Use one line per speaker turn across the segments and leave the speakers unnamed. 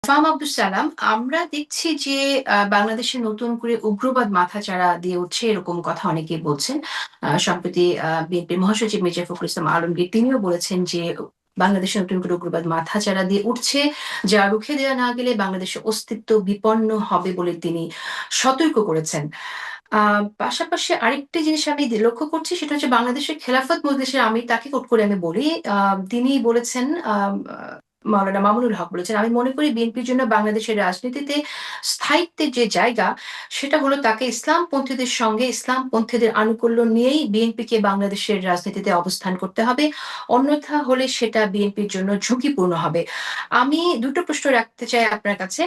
ফাহাম আব্দুল সালাম, আমরা দেখছি যে বাংলাদেশে নতুন করে উগ্রবাদ মাথাচাড়া দিয়ে উঠছে এরকম কথা অনেকেই বলছেন। সম্প্রতি বিএনপির মহাসচিব মির্জা ফখরুল ইসলাম আলমগীর তিনিও বলেছেন যে বাংলাদেশে নতুন করে উগ্রবাদ মাথাচাড়া দিয়ে উঠছে, যা রুখে দেওয়া না গেলে বাংলাদেশের অস্তিত্ব বিপন্ন হবে বলে তিনি সতর্ক করেছেন। পাশাপাশি আরেকটি জিনিস আমি লক্ষ্য করছি, সেটা হচ্ছে বাংলাদেশের খেলাফত মজলিসের আমির, তাকে কোট করে আমি বলি, তিনি বলেছেন, মাওলানা মামুনুল হক বলেছেন, আমি মনে করি বিএনপির জন্য বাংলাদেশের রাজনীতিতে স্থায়িত্বের যে জায়গা, সেটা হলো তাকে ইসলামপন্থীদের সঙ্গে ইসলামপন্থীদের আনুকূল্য নিয়েই বিএনপিকে বাংলাদেশের রাজনীতিতে অবস্থান করতে হবে, অন্যথা হলে সেটা বিএনপির জন্য ঝুঁকিপূর্ণ হবে। আমি দুটো প্রশ্ন রাখতে চাই আপনার কাছে।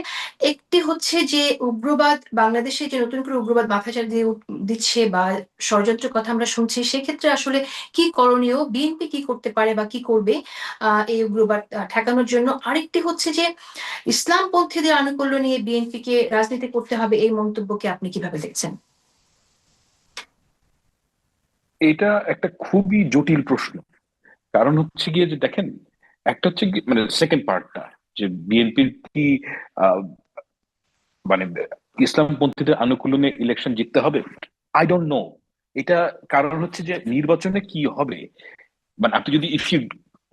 একটি হচ্ছে যে উগ্রবাদ বাংলাদেশে যে নতুন করে উগ্রবাদ মাথাচাড়া দিয়ে দিচ্ছে বা ষড়যন্ত্রের কথা আমরা শুনছি, সেক্ষেত্রে আসলে কি করণীয়, বিএনপি কি করতে পারে বা কি করবে এই উগ্রবাদ ঠেকানোর জন্য? আরেকটি হচ্ছে যে ইসলামপন্থীদের আনুকূল্য নিয়ে বিএনপিকে রাজনীতি করতে হবে, এই মন্তব্যকে আপনি কিভাবে দেখছেন?
এটা একটা খুবই জটিল প্রশ্ন। কারণ হচ্ছে গিয়ে যে দেখেন, একটা হচ্ছে মানে সেকেন্ড পার্টটা, যে বিএনপির কি আহ, মানে ইসলামপন্থীদের আনুকূল্যে ইলেকশন জিততে হবে। I don't know. এটা কারণ হচ্ছে যে নির্বাচনে কি হবে, মানে আপনি যদি if you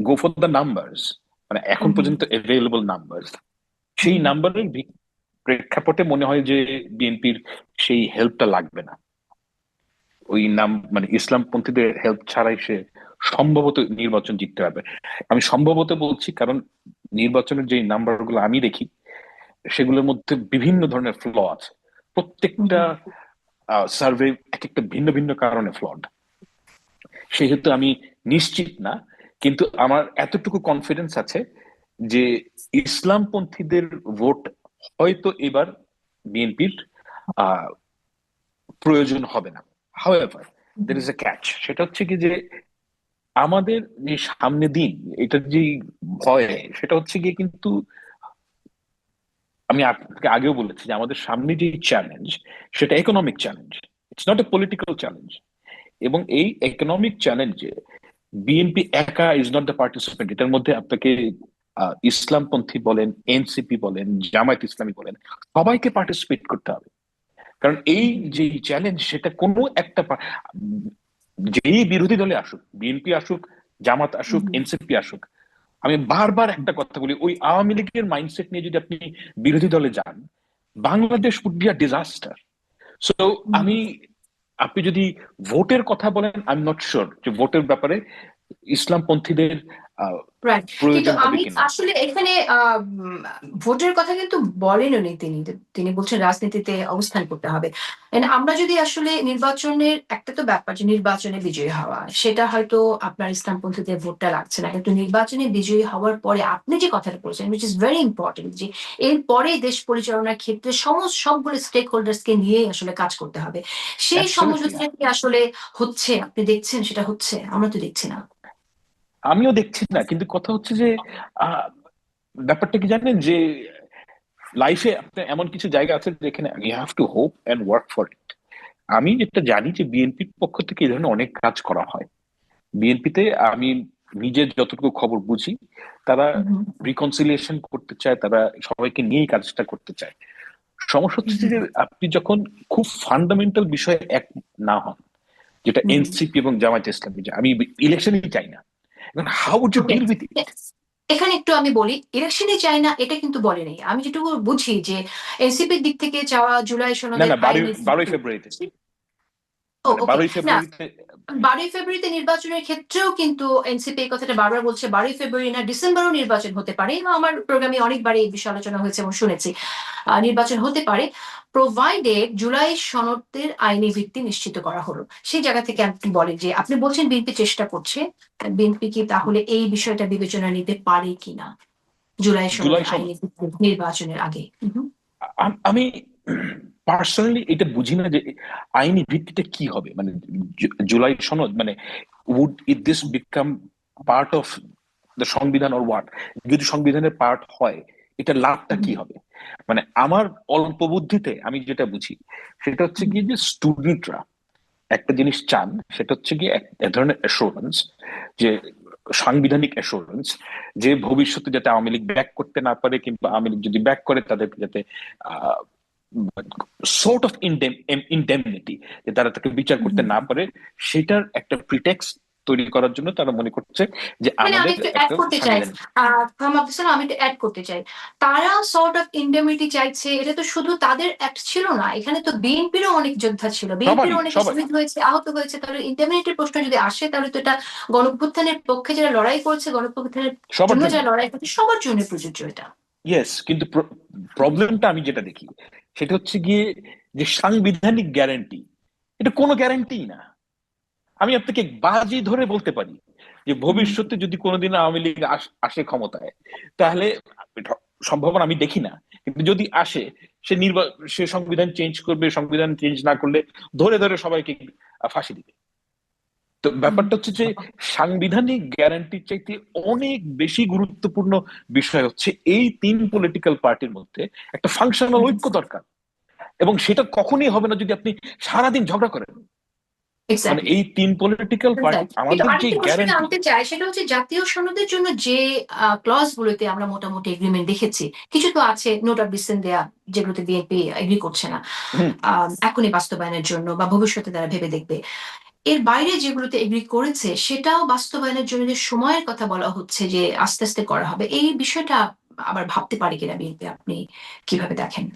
go for the numbers, মানে এখন
হুম, হুম,
পর্যন্ত অ্যাভেলেবল নাম্বারস, সেই
হুম,
নাম্বারের প্রেক্ষাপটে মনে হয় যে বিএনপির সেই হেল্পটা লাগবে না। ওই নাম মানে ইসলামপন্থীদের হেল্প ছাড়াই সে সম্ভবত নির্বাচন জিততে পারবে। আমি সম্ভবত বলছি কারণ নির্বাচনের যে নাম্বার গুলো আমি দেখি, সেগুলোর মধ্যে বিভিন্ন ধরনের ফ্ল আছে।
হুম,
প্রত্যেকটা
হুম,
সার্ভে এক একটা ভিন্ন ভিন্ন কারণে ফ্লড। সেহেতু আমি নিশ্চিত না, কিন্তু আমার এতটুকু কনফিডেন্স আছে যে ইসলামপন্থীদের ভোট হয়তো এবার বিএনপির প্রয়োজন হবে না। However, there
hmm,
is a catch. সেটা হচ্ছে কি যে আমাদের যে সামনে দিন, এটার যে ভয়, সেটা হচ্ছে গিয়ে কিন্তু আমি আপনাকে আগেও বলেছি যে আমাদের সামনে যে চ্যালেঞ্জ, সেটা economic challenge. It's not a political challenge. এবং এই ইকোনমিক চ্যালেঞ্জে বিএনপি একা ইজ নট দ্য পার্টিসিপেন্ট। এটার মধ্যে আপনাকে ইসলামপন্থী বলেন, এনসিপি বলেন, জামায়াত ইসলামী বলেন, সবাইকে পার্টিসিপেট করতে হবে। কারণ এই
হুম,
যে চ্যালেঞ্জ, সেটা কোনো একটা যেই বিরোধী দলে আসুক, বিএনপি আসুক, জামাত আসুক,
হুম,
এনসিপি আসুক, আমি বারবার একটা কথা বলি, ওই আওয়ামী লীগের মাইন্ডসেট নিয়ে যদি আপনি বিরোধী দলে যান, Bangladesh would be a disaster. So
hmm,
আমি, আপনি যদি ভোটের কথা বলেন, আই এম নট শিওর যে ভোটের ব্যাপারে ইসলামপন্থীদের আহ,
রাইট। কিন্তু
প্রয়োজন হবে
আমি
কিনা।
আসলে এখানে ভোটের কথা কিন্তু বলেননি তিনি। তিনি বলছেন রাজনীতিতে অবস্থান করতে হবে। আমরা যদি আসলে নির্বাচনের একটা তো ব্যাপার, যে নির্বাচনে বিজয়ী হওয়া, সেটা হয়তো আপনার ইসলামপন্থীদের ভোটটা লাগছে না, কিন্তু নির্বাচনে বিজয়ী হওয়ার পরে আপনি যে কথাটা বলছেন, উইচ ইজ ভেরি ইম্পর্টেন্ট, যে এরপরে দেশ পরিচালনার ক্ষেত্রে সবগুলো স্টেক হোল্ডার্স কে নিয়ে আসলে কাজ করতে হবে। সেই
অ্যাবসলিউটলি।
সমঝোতাটা কি আসলে হচ্ছে? আপনি দেখছেন সেটা হচ্ছে? আমরা তো দেখছি না।
আমিও দেখছি না, কিন্তু কথা হচ্ছে যে আহ, ব্যাপারটা কি জানেন, যে লাইফে আপনার এমন কিছু জায়গা আছে যেখানে you have to hope and work for it. আমি যেটা জানি যে বিএনপির পক্ষ থেকে এই ধরনের অনেক কাজ করা হয়। বিএনপিতে আমি নিজের যতটুকু খবর বুঝি, তারা
হুম,
রিকনসিলিয়েশন করতে চায়, তারা সবাইকে নিয়েই কাজটা করতে চায়। সমস্যা হচ্ছে
হুম,
যে আপনি যখন খুব ফান্ডামেন্টাল বিষয়ে এক না হন, যেটা
হুম, হুম।
এনসিপি এবং জামায়াত ইসলামী, যে আমি ইলেকশনই চাই না, এখন how would you
okay,
deal with it?
এখানে একটু আমি বলি, ইলেকশনে চাই না এটা কিন্তু বলেনি। আমি যেটুকু বুঝি যে এনসিপির দিক থেকে চাওয়া জুলাই
না
সনদের
না, বারোই
আইনি
বারোই
ভিত্তি।
ফেব্রুয়ারিতে।
ও,
মানে
ওকে।
বারোই
না,
ফেব্রুয়ারিতে
12ই ফেব্রুয়ারিতে নির্বাচনের ক্ষেত্রেও কিন্তু এনসিপি এই কথাটা বারবার বলছে, 12ই ফেব্রুয়ারি না ডিসেম্বরও নির্বাচন হতে পারে, এবং আমার প্রোগ্রামে অনেকবার এই বিষয়ে আলোচনা হয়েছে এবং শুনেছি নির্বাচন হতে পারে, প্রোভাইডেড জুলাই সনদের আইনি ভিত্তি নিশ্চিত করা হলো। সেই জায়গা থেকে আপনি বলেন যে, আপনি বলছেন বিএনপি চেষ্টা করছে, বিএনপি কি তাহলে এই বিষয়টা বিবেচনা নিতে পারে কিনা জুলাই
জুলাই
সনদের
সনদ,
আইনি ভিত্তি নির্বাচনের আগে?
আমি পার্সোনালি এটা বুঝি না যে আইনি ভিত্তিটা কি হবে। মানে জুলাই সনদ মানে, would it this become part of the সংবিধান অর হোয়াট? যদি সংবিধানের পার্ট হয়, এটা লাভটা কি হবে? মানে আমার অল্প বুদ্ধিতে আমি যেটা বুঝি, সেটা হচ্ছে কি যে স্টুডেন্টরা একটা জিনিস চান, সেটা হচ্ছে গিয়ে এক এক ধরনের অ্যাসুরেন্স, যে সাংবিধানিক অ্যাসুরেন্স যে ভবিষ্যতে যাতে আওয়ামী লীগ ব্যাক করতে না পারে, কিংবা আওয়ামী লীগ যদি ব্যাক করে তাদেরকে যাতে সর্ট অফ ইনডেমনিটি, যে তারা তাকে বিচার করতে না পারে, সেটার একটা প্রিটেক্সট তৈরি করার জন্য তারা মনে করছে যে
মানে আমি
আমাদের
একটু অ্যাড
একটা
করতে চাই,
সাংবিধানিক।
মোহাম্মদ আফজাল সালাম, আমি একটু অ্যাড করতে চাই। তারা সর্ট অফ ইন্ডেমিনিটি চাইছে, এটা তো শুধু তাদের অ্যাক্ট ছিল না, এখানে তো বিএনপিরও অনেক যোদ্ধা ছিল, বিএনপির
সবারই,
অনেক
সবাই,
শহীদ হয়েছে, আহত হয়েছে। তাহলে ইন্ডেমিনিটির প্রশ্ন যদি আসে, তাহলে তো এটা গণঅভ্যুত্থানের পক্ষে যারা লড়াই করছে, গণঅভ্যুত্থানের
সবার
জন্য
জন্য।
যারা লড়াই করছে, সবার জন্য প্রযোজ্য এটা।
ইয়েস, কিন্তু প্রবলেমটা আমি যেটা দেখি সেটা হচ্ছে গিয়ে যে সাংবিধানিক গ্যারান্টি, এটা কোনো গ্যারান্টি না। আমি আপনাকে বাজি ধরে বলতে পারি যে
হুম,
ভবিষ্যতে যদি কোনোদিন আওয়ামী লীগ আসে ক্ষমতায়, তাহলে সম্ভাবনা আমি দেখি না, কিন্তু যদি আসে, সে সংবিধান চেঞ্জ করবে, সংবিধান চেঞ্জ না করলে ধরে ধরে সবাইকে ফাঁসি দিবে। তো
হুম,
ব্যাপারটা হচ্ছে যে সাংবিধানিক গ্যারান্টির চাইতে অনেক বেশি গুরুত্বপূর্ণ বিষয় হচ্ছে এই তিন পলিটিক্যাল পার্টির মধ্যে একটা ফাংশনাল
হুম।
ঐক্য দরকার। এবং সেটা কখনোই হবে না যদি আপনি সারাদিন ঝগড়া করেন। মানে
এক্স্যাক্টলি।
এই তিন পলিটিক্যাল পার্টি
কিন্তু
আমাদের যে
আরেকটা প্রশ্ন
গ্যারান্টি।
আনতে চাই, সেটা হচ্ছে জাতীয় সনদের জন্য যে ক্লজ গুলোতে আমরা মোটামুটি এগ্রিমেন্ট দেখেছি, কিছু তো আছে নোট অফ ডিসেন্ট দেয়া, যেগুলোতে বিএনপি এগ্রি করছে না এখনই বাস্তবায়নের জন্য বা ভবিষ্যতে তারা ভেবে দেখবে। এর বাইরে যেগুলোতে এগ্রি করেছে, সেটাও বাস্তবায়নের জন্য যে সময়ের কথা বলা হচ্ছে যে আস্তে আস্তে করা হবে, এই বিষয়টা আবার ভাবতে পারে কিনা বিএনপি, আপনি কিভাবে দেখেন?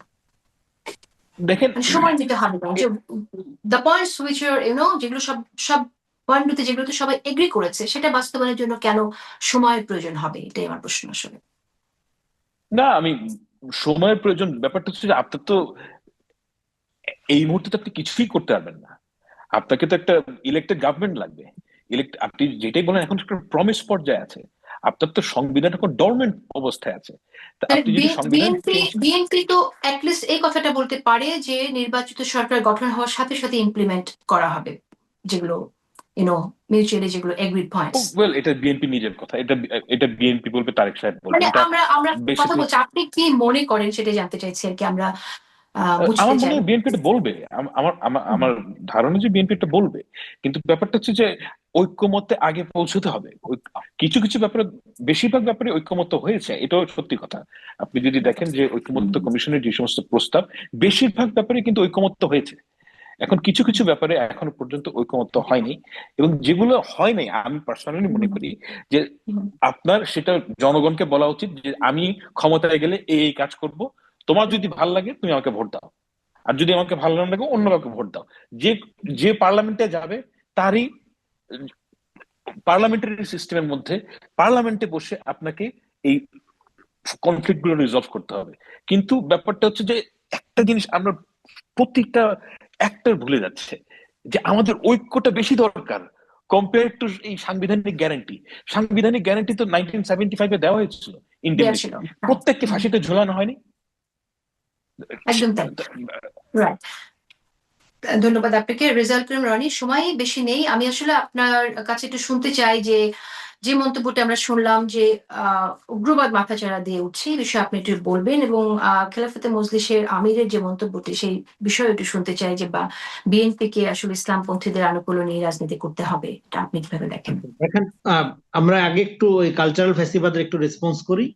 দেখেন,
মানে সময় দিতে হবে না যে দ্য পয়েন্টস হুইচ আর যেগুলো সব সব পয়েন্টগুলোতে যেগুলোতে সবাই এগ্রি করেছে, সেটা বাস্তবায়নের জন্য কেন সময়ের প্রয়োজন হবে, এটাই আমার প্রশ্ন আসলে।
না, আমি সময়ের প্রয়োজন ব্যাপারটা হচ্ছে যে আপনার তো এই মুহূর্তে তো আপনি কিছুই করতে পারবেন না। আপনাকে তো একটা ইলেক্টেড গভর্নমেন্ট লাগবে। আপনি যেটাই বলেন এখন একটা প্রমিস পর্যায়ে আছে। আপনার তো সংবিধান এখন ডরমেন্ট অবস্থায় আছে। তা
মানে
আপনি যদি সংবিধান
বিএনপি
চেঞ্জ।
বিএনপি তো অ্যাটলিস্ট এই কথাটা বলতে পারে যে নির্বাচিত সরকার গঠন হওয়ার সাথে সাথে ইমপ্লিমেন্ট করা হবে যেগুলো মিউচুয়ালি যেগুলো এগ্রিড পয়েন্টস।
ওয়েল, এটা বিএনপি নিজের কথা, এটা এটা বিএনপি বলবে, তারেক সাহেব বলবে
মানে
এটা।
আমরা আমরা কথা
বেসিকলি
বলছি, আপনি কি মনে করেন সেটা জানতে চাইছি আর কি, আমরা বুঝতে
আমার মনে
চাই।
হয় বিএনপি এটা বলবে। আমার আমার
হুম,
আমার ধারণা যে বিএনপি এটা বলবে। কিন্তু ব্যাপারটা হচ্ছে যে ঐক্যমত্যে আগে পৌঁছতে হবে। কিছু কিছু ব্যাপারে, বেশিরভাগ ব্যাপারে ঐক্যমত্য হয়েছে, এটাও সত্যি কথা। আপনি যদি দেখেন যে ঐক্যমত্য
হুম,
কমিশনের যে সমস্ত প্রস্তাব, বেশিরভাগ ব্যাপারে কিন্তু ঐক্যমত্য হয়েছে। এখন কিছু কিছু ব্যাপারে এখনো পর্যন্ত ঐক্যমত্য হয়নি। এবং যেগুলো হয় নাই, আমি পার্সোনালি মনে করি যে
হুম,
আপনার সেটা জনগণকে বলা উচিত যে আমি ক্ষমতায় গেলে এই এই কাজ করব, তোমার যদি ভাল লাগে তুমি আমাকে ভোট দাও, আর যদি আমাকে ভালো না লাগে অন্য কাউকে ভোট দাও। যে যে পার্লামেন্টে যাবে তারই পার্লামেন্টারি সিস্টেমের মধ্যে পার্লামেন্টে বসে আপনাকে এই কনফ্লিক্ট গুলো রিজলভ করতে হবে। কিন্তু ব্যাপারটা হচ্ছে যে একটা জিনিস আমরা প্রত্যেকটা অ্যাক্টর ভুলে যাচ্ছে, যে আমাদের ঐক্যটা বেশি দরকার কম্পেয়ার টু এই সাংবিধানিক গ্যারান্টি। সাংবিধানিক গ্যারান্টি তো 1975-এ দেওয়া হয়েছিল,
দেয়া
ইন্ডেমনিটি।
ছিল, হ্যাঁ।
প্রত্যেককে
হুম,
ফাঁসিতে ঝোলানো হয়নি।
একদম তাই। রাইট। ধন্যবাদ আপনাকে রেজাল্ট করিম রনি। সময় বেশি নেই, আমি আসলে আপনার কাছে একটু শুনতে চাই যে যে মন্তব্যটা আমরা শুনলাম যে উগ্রবাদ মাথাচাড়া দিয়ে উঠছে, এই বিষয়ে আপনি একটু বলবেন, এবং খেলাফতে মজলিসের আমিরের যে মন্তব্যটি, সেই বিষয়ে একটু শুনতে চাই যে বা বিএনপি কে আসলে ইসলামপন্থীদের আনুকূল্য নিয়ে রাজনীতি করতে হবে, এটা আপনি কিভাবে দেখেন?
এখন আমরা আগে একটু ওই কালচারাল ফেস্টিভ্যালের একটু রেসপন্স করি।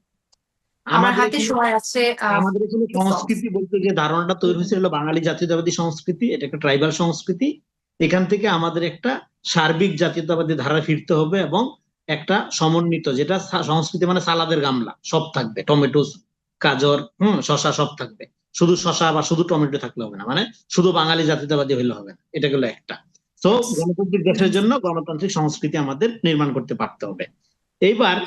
আমার
আমাদের
হাতে
এখানে
সময় আছে
আমাদের এখানে
খুব কম।
সংস্কৃতি বলতে যে ধারণাটা তৈরি হয়েছে হলো বাঙালি জাতীয়তাবাদী সংস্কৃতি, এটা একটা ট্রাইবাল সংস্কৃতি। এখান থেকে আমাদের একটা সার্বিক জাতীয়তাবাদী ধারা ফিরতে হবে এবং একটা সমন্বিত, যেটা সংস্কৃতি মানে সালাদের গামলা সব থাকবে, টমেটো, গাজর, শশা সব থাকবে। শুধু শশা বা শুধু টমেটো থাকলে হবে না, মানে শুধু বাঙালি জাতীয়তাবাদী হইলে হবে না, এটা গেলো একটা। তো
Yes.
গণতান্ত্রিক দেশের জন্য গণতান্ত্রিক সংস্কৃতি আমাদের নির্মাণ করতে পারতে হবে। এইবার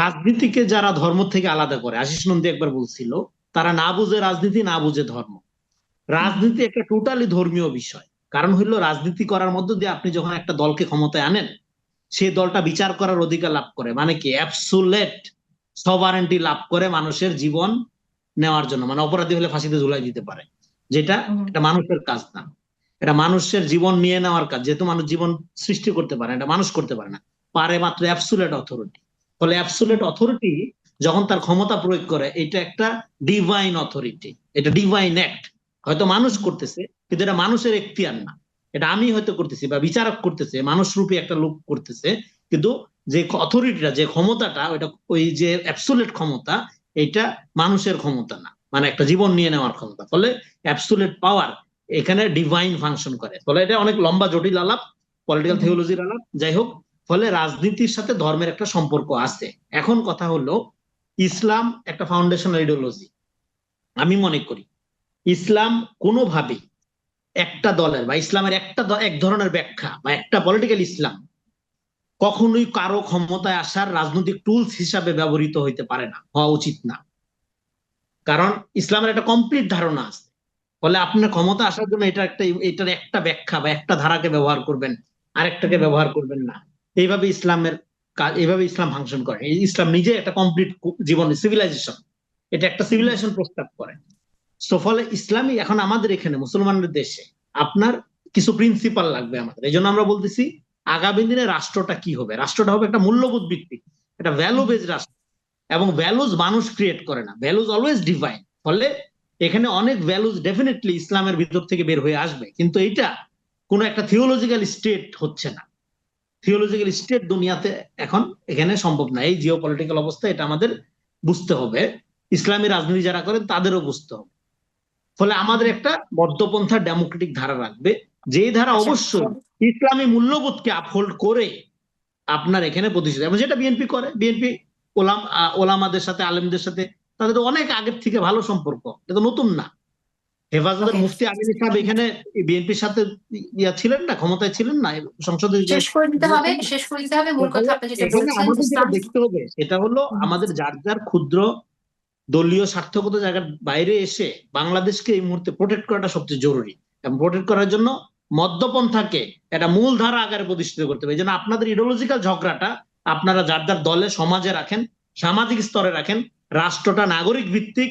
রাজনীতিকে যারা ধর্ম থেকে আলাদা করে, আশিস নন্দী একবার বলছিল, তারা না বুঝে রাজনীতি, না বুঝে ধর্ম। রাজনীতি একটা টোটালি ধর্মীয় বিষয়। কারণ হইলো রাজনীতি করার মধ্য দিয়ে আপনি যখন একটা দলকে ক্ষমতায় আনেন, সেই দলটা বিচার করার অধিকার লাভ করে, মানে কি অ্যাবসুলেট সভারেন্টি লাভ করে মানুষের জীবন নেওয়ার জন্য, মানে অপরাধী হলে ফাঁসিতে ঝুলাই দিতে পারে, যেটা এটা মানুষের কাজ না। এটা মানুষের জীবন নিয়ে নেওয়ার কাজ, যেহেতু মানুষ জীবন সৃষ্টি করতে পারে, এটা মানুষ করতে পারে না, পারে মাত্র অ্যাবসুলেট অথরিটি। ফলে অ্যাবসুলেট অথরিটি যখন তার ক্ষমতা প্রয়োগ করে, এটা একটা ডিভাইন অথরিটি, এটা ডিভাইন অ্যাক্ট। হয়তো মানুষ করতেছে, কিন্তু এটা মানুষের এখতিয়ার না, এটা আমি হয়তো করতেছি বা বিচারক করতেছে, মানুষ রূপী একটা লোক করতেছে, কিন্তু যে অথরিটিটা, যে ক্ষমতাটা, ওইটা ওই যে অ্যাবসোলিউট ক্ষমতা, এটা মানুষের ক্ষমতা না, মানে একটা জীবন নিয়ে নেওয়ার ক্ষমতা। ফলে অ্যাবসোলিউট পাওয়ার এখানে ডিভাইন ফাংশন করে। ফলে এটা অনেক লম্বা জটিল আলাপ, পলিটিক্যাল থিওলজির আলাপ, যাই হোক। ফলে রাজনীতির সাথে ধর্মের একটা সম্পর্ক আছে। এখন কথা হলো, ইসলাম একটা ফাউন্ডেশনাল আইডিওলজি। আমি মনে করি ইসলাম কোনোভাবেই একটা দলের বা ইসলামের এক ধরনের ব্যাখ্যা বা একটা পলিটিক্যাল ইসলাম কখনোই কারো ক্ষমতায় আসার রাজনৈতিক টুলস হিসাবে ব্যবহৃত হইতে পারে না, হওয়া উচিত না। কারণ ইসলামের একটা কমপ্লিট ধারণা আছে। ফলে আপনার ক্ষমতা আসার জন্য এটার একটা ব্যাখ্যা বা একটা ধারাকে ব্যবহার করবেন, আরেকটাকে ব্যবহার করবেন না। এইভাবে ইসলামের কাজ, এইভাবে ইসলাম ফাংশন করে। ইসলাম নিজে একটা কমপ্লিট জীবন, সিভিলাইজেশন, এটা একটা সিভিলাইজেশন প্রস্তাব করে। সো ফলে ইসলামী এখন আমাদের এখানে মুসলমানদের দেশে আপনার কিছু প্রিন্সিপাল লাগবে আমাদের। এই জন্য আমরা বলতেছি আগামী দিনে রাষ্ট্রটা কি হবে, রাষ্ট্রটা হবে একটা মূল্যবোধ ভিত্তিক, একটা ভ্যালু বেসড রাষ্ট্র। এবং ভ্যালুজ মানুষ ক্রিয়েট করে না, ভ্যালুজ অলওয়েজ ডিভাইন। ফলে এখানে অনেক ভ্যালুজ ডেফিনেটলি ইসলামের ভিতর থেকে বের হয়ে আসবে, কিন্তু এটা কোন একটা থিওলজিক্যাল স্টেট হচ্ছে না। থিওলজিক্যাল স্টেট দুনিয়াতে এখন এখানে সম্ভব না। এই জিও পলিটিক্যাল অবস্থা, এটা আমাদের বুঝতে হবে। ইসলামী রাজনীতি যারা করেন তাদেরও বুঝতে হবে। ফলে আমাদের একটা মধ্যপন্থা ডেমোক্রেটিক ধারা রাখবে, যে ধারা অবশ্যই ইসলামী মূল্যবোধকে আপহোল্ড করে আপনার এখানে প্রতিষ্ঠিত, এবং যেটা বিএনপি করে। বিএনপি ওলামাদের সাথে, আলেমদের সাথে তাদের অনেক আগের থেকে ভালো সম্পর্ক, এটা তো নতুন না। হেফাজতের মুফতি আমিন সাহেব এখানে বিএনপির সাথে ছিলেন না, ক্ষমতায় ছিলেন না, সংসদে।
শেষ করে দিতে হবে মূল কথা আপনি যেটা
এখানে
বলছেন।
আমাদের যেটা দেখতে হবে সেটা হলো আমাদের যার যার ক্ষুদ্র দলীয় স্বার্থগত জায়গার বাইরে এসে বাংলাদেশকে এই মুহূর্তে প্রোটেক্ট করাটা সবচেয়ে জরুরি। এবং প্রোটেক্ট করার জন্য মধ্যপন্থাকে একটা মূল ধারা আকারে প্রতিষ্ঠিত করতে হবে। এই জন্য আপনাদের ইডিওলজিক্যাল ঝগড়াটা আপনারা যার যার দলে, সমাজে রাখেন, সামাজিক স্তরে রাখেন। রাষ্ট্রটা নাগরিক ভিত্তিক